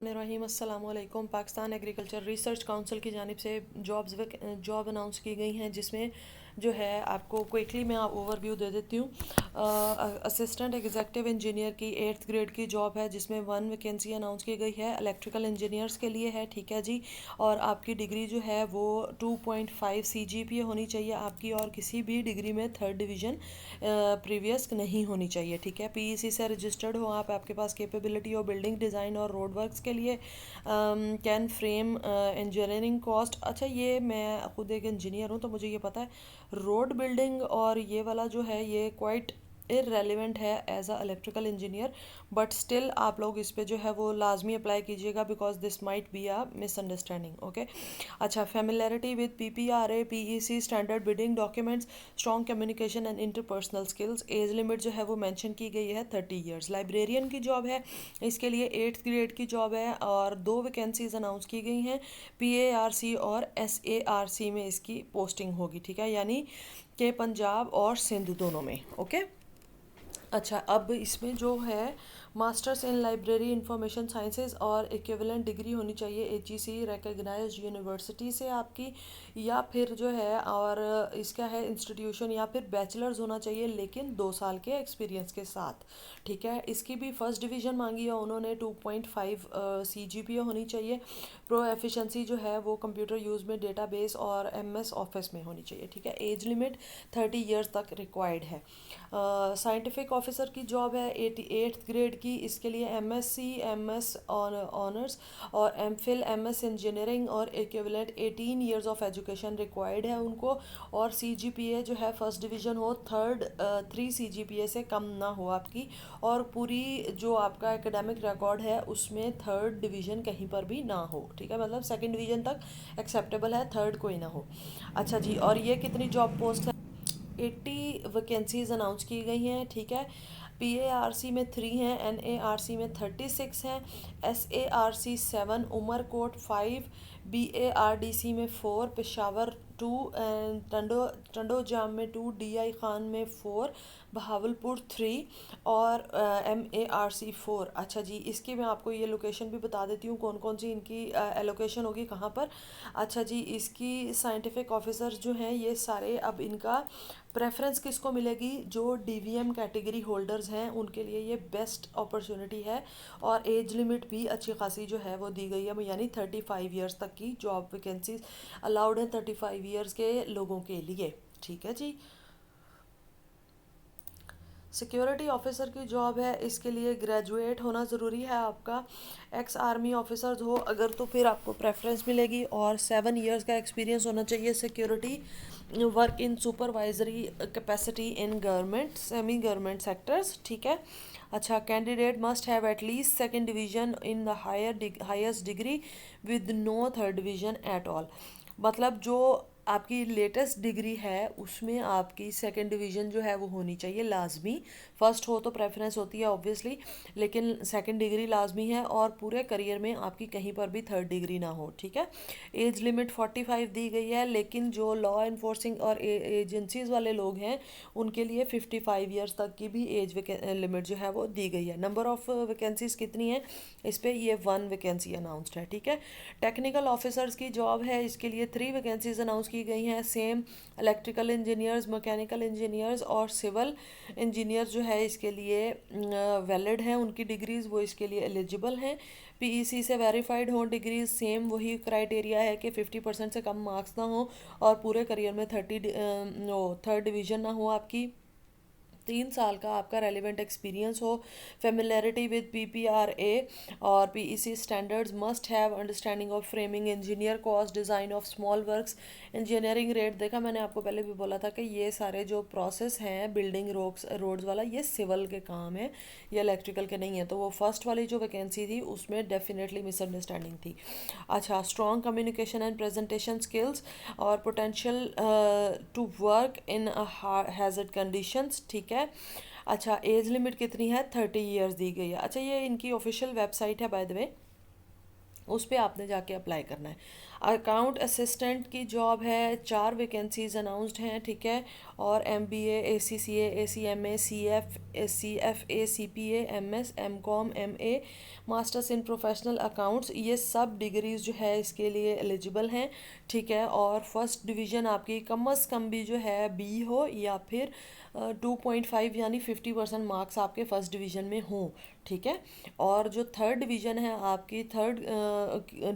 रहीम अस्सलाम वालेकुम। Pakistan agriculture research council की जानिब से जॉब अनाउंस की गई हैं, जिसमें जो है आपको क्विकली मैं ओवरव्यू दे देती हूँ। असिस्टेंट एग्जीक्यूटिव इंजीनियर की 8th ग्रेड की जॉब है, जिसमें 1 वैकेंसी अनाउंस की गई है। इलेक्ट्रिकल इंजीनियर्स के लिए है, ठीक है जी। और आपकी डिग्री जो है वो 2.5 CGPA होनी चाहिए आपकी, और किसी भी डिग्री में 3rd डिवीज़न प्रीवियस नहीं होनी चाहिए, ठीक है। PEC से रजिस्टर्ड हो आप, आपके पास कैपेबिलिटी हो बिल्डिंग डिज़ाइन और रोड वर्क्स के लिए। कैन फ्रेम इंजीनियरिंग कॉस्ट, अच्छा ये मैं खुद एक इंजीनियर हूँ तो मुझे ये पता है। रोड बिल्डिंग और ये वाला जो है ये क्वाइट इरेलीवेंट है as a electrical engineer, but still आप लोग इस पे जो है वो लाजमी अप्लाई कीजिएगा, because this might be a misunderstanding, okay. अच्छा, familiarity with PPRA PEC standard bidding documents, strong communication and interpersonal skills. Age limit जो है वो मेंशन की गई है 30 ईयर्स। लाइब्रेरियन की जॉब है, इसके लिए 8th ग्रेड की जॉब है, और 2 वैकेंसीज अनाउंस की गई हैं। PARC और SARC में इसकी पोस्टिंग होगी, ठीक है, यानी कि पंजाब और सिंध दोनों में, ओके। अच्छा, अब इसमें जो है masters in library information sciences और इक्विवेलेंट डिग्री होनी चाहिए HEC रिकग्नाइज्ड यूनिवर्सिटी से आपकी, या फिर जो है और इसका है इंस्टीट्यूशन, या फिर बैचलर्स होना चाहिए लेकिन 2 साल के एक्सपीरियंस के साथ, ठीक है। इसकी भी फर्स्ट डिवीज़न मांगी है उन्होंने। 2.5 CGPA होनी चाहिए। प्रो एफिशिएंसी जो है वो कंप्यूटर यूज़ में, डेटाबेस और MS ऑफिस में होनी चाहिए, ठीक है। एज लिमिट 30 ईयर्स तक रिक्वायर्ड है। साइंटिफिक ऑफिसर की जॉब है 88th ग्रेड की, इसके लिए MSc MS ऑनर्स और MPhil MS इंजीनियरिंग और equivalent 18 years of education required है उनको। और CGPA जो है फर्स्ट डिवीज़न हो, 3 CGPA से कम ना हो आपकी, और पूरी जो आपका एकेडमिक रिकॉर्ड है उसमें 3rd डिवीज़न कहीं पर भी ना हो, ठीक है। मतलब 2nd डिवीज़न तक एक्सेप्टेबल है, 3rd कोई ना हो। अच्छा जी, और ये कितनी जॉब पोस्ट है? 80 वैकेंसीज अनाउंस की गई हैं, ठीक है। PARC में 3 हैं, NARC में 36 हैं, SARC 7, उमरकोट 5, BARDC में 4, पेशावर 2, एंड टंडो जाम में 2, DI खान में 4, बहावलपुर 3, और MARC 4। अच्छा जी, इसकी मैं आपको ये लोकेशन भी बता देती हूँ कौन कौन सी इनकी एलोकेशन होगी कहाँ पर। अच्छा जी, इसकी साइंटिफिक ऑफिसर्स जो हैं ये सारे, अब इनका प्रेफरेंस किसको मिलेगी? जो DVM कैटेगरी होल्डर्स हैं उनके लिए ये बेस्ट अपॉर्चुनिटी है, और एज लिमिट भी अच्छी खासी जो है वो दी गई है, यानी 35 ईयर्स तक की जॉब वैकेंसीज अलाउड है 35 ईयर्स के लोगों के लिए, ठीक है जी। सिक्योरिटी ऑफिसर की जॉब है, इसके लिए ग्रेजुएट होना ज़रूरी है आपका। एक्स आर्मी ऑफिसर्स हो अगर तो फिर आपको प्रेफरेंस मिलेगी, और 7 ईयर्स का एक्सपीरियंस होना चाहिए security work in supervisory capacity in government semi government sectors, ठीक है। अच्छा, candidate must have at least 2nd division in the highest degree with no 3rd division at all. मतलब जो आपकी लेटेस्ट डिग्री है उसमें आपकी 2nd डिवीज़न जो है वो होनी चाहिए लाजमी। फर्स्ट हो तो प्रेफरेंस होती है ऑब्वियसली, लेकिन 2nd डिग्री लाजमी है, और पूरे करियर में आपकी कहीं पर भी 3rd डिग्री ना हो, ठीक है। एज लिमिट 45 दी गई है, लेकिन जो लॉ इन्फोर्सिंग और एजेंसीज वाले लोग हैं उनके लिए 55 ईयर्स तक की भी एज लिमिट जो है वो दी गई है। नंबर ऑफ वैकेंसीज कितनी है इस पर? ये 1 वैकेंसी अनाउंसड है, ठीक है। टेक्निकल ऑफिसर्स की जॉब है, इसके लिए 3 वैकेंसीज अनाउंस की गई हैं same. Electrical engineers, mechanical engineers और सिविल इंजीनियर्स जो है इसके लिए वैलिड हैं उनकी डिग्रीज, वो इसके लिए एलिजिबल हैं। PEC से वेरीफाइड हों डिग्रीज, सेम वही क्राइटेरिया है कि 50% से कम मार्क्स ना हो, और पूरे करियर में 3rd डिवीजन ना हो आपकी। 3 साल का आपका रेलिवेंट एक्सपीरियंस हो। फेमिलैरिटी विद PPRA और PEC standards, must have understanding of framing engineer cost, design of small works, engineering rate. देखा मैंने आपको पहले भी बोला था कि ये सारे जो प्रोसेस हैं बिल्डिंग रोड्स वाला, ये सिविल के काम है, ये इलेक्ट्रिकल के नहीं है। तो वो फर्स्ट वाली जो वैकेंसी थी उसमें डेफिनेटली मिसअंडरस्टैंडिंग थी। अच्छा, strong communication and presentation skills और potential to work in hazard conditions, ठीक है। अच्छा, एज लिमिट कितनी है? 30 ईयर्स दी गई है। अच्छा, ये इनकी ऑफिशियल वेबसाइट है बाय द वे, उस पर आपने जाके अप्लाई करना है। अकाउंट असिस्टेंट की जॉब है, 4 वैकेंसीज अनाउंस्ड हैं, ठीक है। और MBA, ACCA, ACMA, CFA, CPA, MS, MCOM, MA, masters in professional accounts, ये सब डिग्रीज जो है इसके लिए एलिजिबल हैं, ठीक है। और फर्स्ट डिवीज़न आपकी कम अज़ कम भी जो है B हो, या फिर 2.5 यानी 50% मार्क्स आपके फर्स्ट डिवीज़न में हों, ठीक है। और जो थर्ड डिवीज़न है आपकी, थर्ड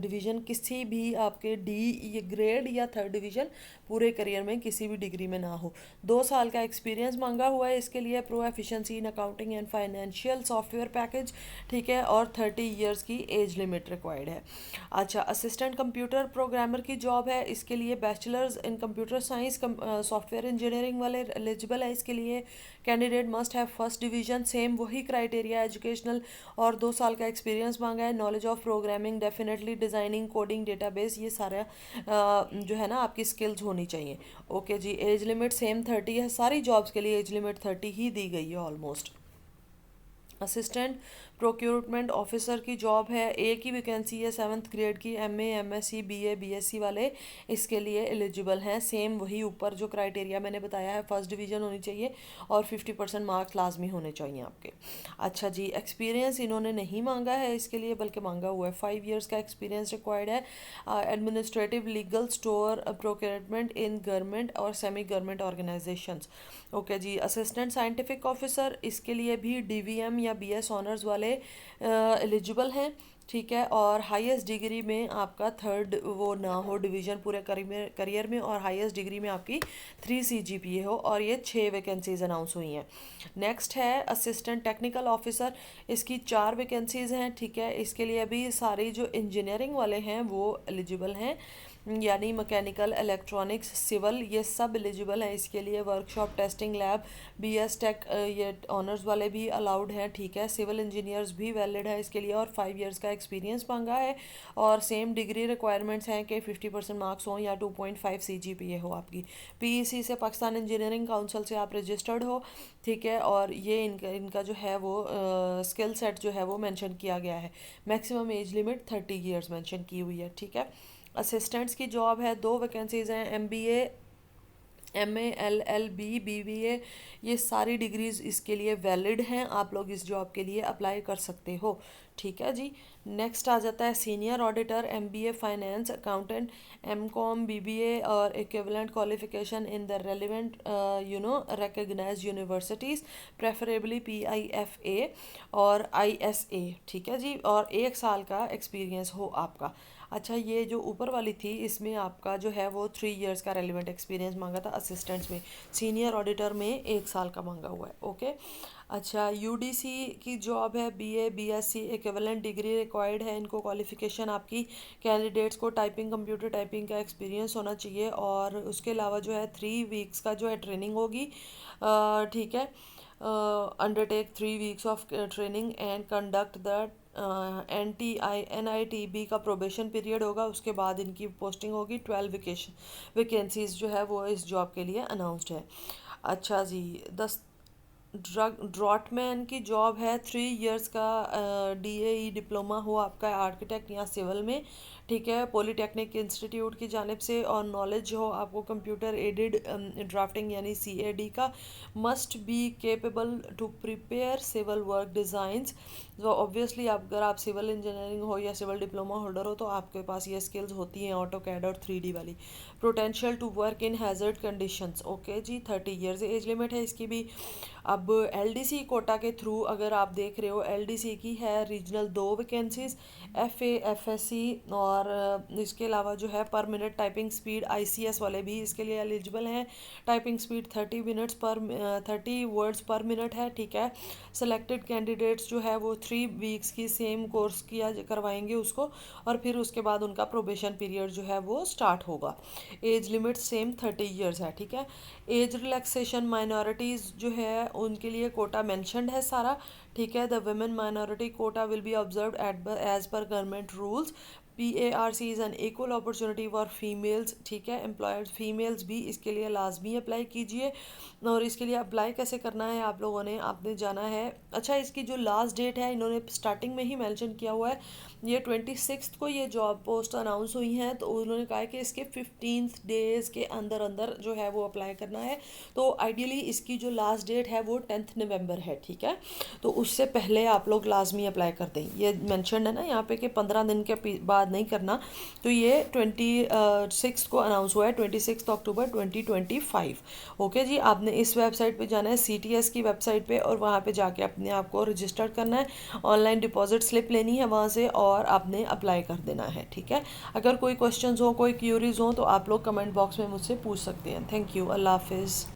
डिवीज़न किसी भी आपके D ये ग्रेड या थर्ड डिवीज़न पूरे करियर में किसी भी डिग्री में ना हो। 2 साल का एक्सपीरियंस मांगा हुआ है इसके लिए, pro efficiency in accounting and financial software package, ठीक है। और 30 इयर्स की एज लिमिट रिक्वायर्ड है। अच्छा, असिस्टेंट कंप्यूटर प्रोग्रामर की जॉब है, इसके लिए bachelors in computer science software engineering वाले एलिजिबल है इसके लिए। Candidate must have first division, same वही क्राइटेरिया एजुकेशनल, और 2 साल का एक्सपीरियंस मांगा है। Knowledge of programming definitely, designing, coding, database, ये सारा जो है ना आपकी स्किल्स होनी चाहिए। ओके जी, एज लिमिट सेम 30 है, सारी जॉब्स के लिए एज लिमिट 30 ही दी गई है ऑलमोस्ट। असिस्टेंट प्रोक्योरमेंट ऑफिसर की जॉब है, एक ही वैकेंसी है 7th ग्रेड की, MA, MSc, BA, BSc वाले इसके लिए एलिजिबल हैं। सेम वही ऊपर जो क्राइटेरिया मैंने बताया है, फर्स्ट डिवीज़न होनी चाहिए और 50% मार्क्स लाजमी होने चाहिए आपके। अच्छा जी, एक्सपीरियंस इन्होंने नहीं मांगा है इसके लिए, बल्कि मांगा हुआ है 5 इयर्स का एक्सपीरियंस रिक्वायर्ड है। Administrative, legal, store, procurement in government और सेमी गवर्नमेंट ऑर्गेनाइजेशंस। ओके जी, असिस्टेंट साइंटिफिक ऑफिसर, इसके लिए भी DVM या BS ऑनर्स वाले एलिजिबल हैं, ठीक है। और हाईएस्ट डिग्री में आपका थर्ड वो ना हो डिवीज़न पूरे करियर में, और हाईएस्ट डिग्री में आपकी 3 CGPA हो, और ये 6 वैकेंसीज अनाउंस हुई हैं। नेक्स्ट है असिस्टेंट टेक्निकल ऑफिसर, इसकी 4 वैकेंसीज हैं, ठीक है। इसके लिए अभी सारी जो इंजीनियरिंग वाले हैं वो एलिजिबल हैं, यानी मैकेनिकल, इलेक्ट्रॉनिक्स, सिविल, ये सब एलिजिबल हैं इसके लिए। Workshop, testing lab, BS tech, ये ऑनर्स वाले भी अलाउड हैं, ठीक है। सिविल इंजीनियर्स भी वैलिड है इसके लिए, और 5 इयर्स का एक्सपीरियंस मांगा है। और सेम डिग्री रिक्वायरमेंट्स हैं कि 50% मार्क्स हों या 2.5 CGPA हो आपकी। PEC से, पाकिस्तान इंजीनियरिंग काउंसिल से आप रजिस्टर्ड हो, ठीक है। और ये इनका जो है वो स्किल सेट जो है वो मेंशन किया गया है। Maximum age limit 30 years mention की हुई है, ठीक है। असिस्टेंट्स की जॉब है, 2 वैकेंसीज हैं, MBA, MA, LLB, BBA, ये सारी डिग्रीज इसके लिए वैलिड हैं, आप लोग इस जॉब के लिए अप्लाई कर सकते हो, ठीक है जी। नेक्स्ट आ जाता है senior auditor, MBA finance accountant, MCOM, BBA और equivalent qualification in the relevant recognised universities, preferably PIFA और ISA, ठीक है जी। और 1 साल का एक्सपीरियंस हो आपका। अच्छा, ये जो ऊपर वाली थी इसमें आपका जो है वो 3 इयर्स का रेलिवेंट एक्सपीरियंस मांगा था असिस्टेंट्स में, सीनियर ऑडिटर में 1 साल का मांगा हुआ है, ओके। अच्छा, UDC की जॉब है, BA, BSc equivalent degree required है इनको। क्वालिफिकेशन आपकी कैंडिडेट्स को टाइपिंग, कंप्यूटर टाइपिंग का एक्सपीरियंस होना चाहिए, और उसके अलावा जो है 3 वीक्स का जो है ट्रेनिंग होगी, ठीक है। Undertake 3 weeks of training and conduct the NITB का प्रोबेशन पीरियड होगा, उसके बाद इनकी पोस्टिंग होगी। 12 वैकेंसीज जो है वो इस जॉब के लिए अनाउंस्ड है। अच्छा जी, ड्रॉटमैन की जॉब है, 3 इयर्स का DAE डिप्लोमा हो आपका आर्किटेक्ट या सिविल में, ठीक है। पॉलीटेक्निक इंस्टीट्यूट की जानिब से, और नॉलेज हो आपको कंप्यूटर एडेड ड्राफ्टिंग यानी CAD का। Must be capable to prepare civil work designs, तो ऑब्वियसली अगर आप सिविल इंजीनियरिंग हो या सिविल डिप्लोमा होल्डर हो तो आपके पास ये स्किल्स होती हैं, AutoCAD और 3D वाली। Potential to work in hazard conditions, okay जी। 30 इयर्स एज लिमिट है इसकी भी। अब LDC कोटा के थ्रू अगर आप देख रहे हो, LDC की है रीजनल 2 वैकेंसीज, FA, FSC, और इसके अलावा जो है पर मिनट टाइपिंग स्पीड, ICS वाले भी इसके लिए एलिजिबल हैं। टाइपिंग स्पीड 30 वर्ड्स पर मिनट है, ठीक है। सेलेक्टेड कैंडिडेट्स जो है वो 3 वीक्स की सेम कोर्स किया करवाएंगे उसको, और फिर उसके बाद उनका प्रोबेशन पीरियड जो है वो स्टार्ट होगा। एज लिमिट सेम 30 इयर्स है, ठीक है। एज रिलैक्सेशन माइनॉरिटीज़ जो है उनके लिए कोटा मेंशनड है सारा, ठीक है। The women minority quota will be observe as per government rules, PARC is an equal opportunity for females, ठीक है। एम्प्लॉयर्स फीमेल्स भी इसके लिए लाजमी अप्लाई कीजिए। और इसके लिए अप्लाई कैसे करना है आप लोगों ने, आपने जाना है, अच्छा इसकी जो लास्ट डेट है इन्होंने स्टार्टिंग में ही मेंशन किया हुआ है, ये 26 को ये जॉब पोस्ट अनाउंस हुई हैं, तो उन्होंने कहा है कि इसके 15 डेज़ के अंदर अंदर जो है वो अप्लाई करना है। तो आइडियली इसकी जो लास्ट डेट है वो 10 नवंबर है, ठीक है। तो उससे पहले आप लोग लाजमी अप्लाई कर दें। ये मेंशन है ना यहाँ पे कि 15 दिन के बाद नहीं करना। तो ये 26 को अनाउंस हुआ है, 26 अक्टूबर 2025। ओके जी, आपने इस वेबसाइट पे जाना है, CTS की वेबसाइट पे, और वहाँ पे जाके अपने आप को रजिस्टर करना है, ऑनलाइन डिपॉजिट स्लिप लेनी है वहाँ से, और आपने अप्लाई कर देना है, ठीक है। अगर कोई क्वेश्चंस हो, कोई क्यूरीज हो, तो आप लोग कमेंट बॉक्स में मुझसे पूछ सकते हैं। थैंक यू, अल्लाह हाफिज़।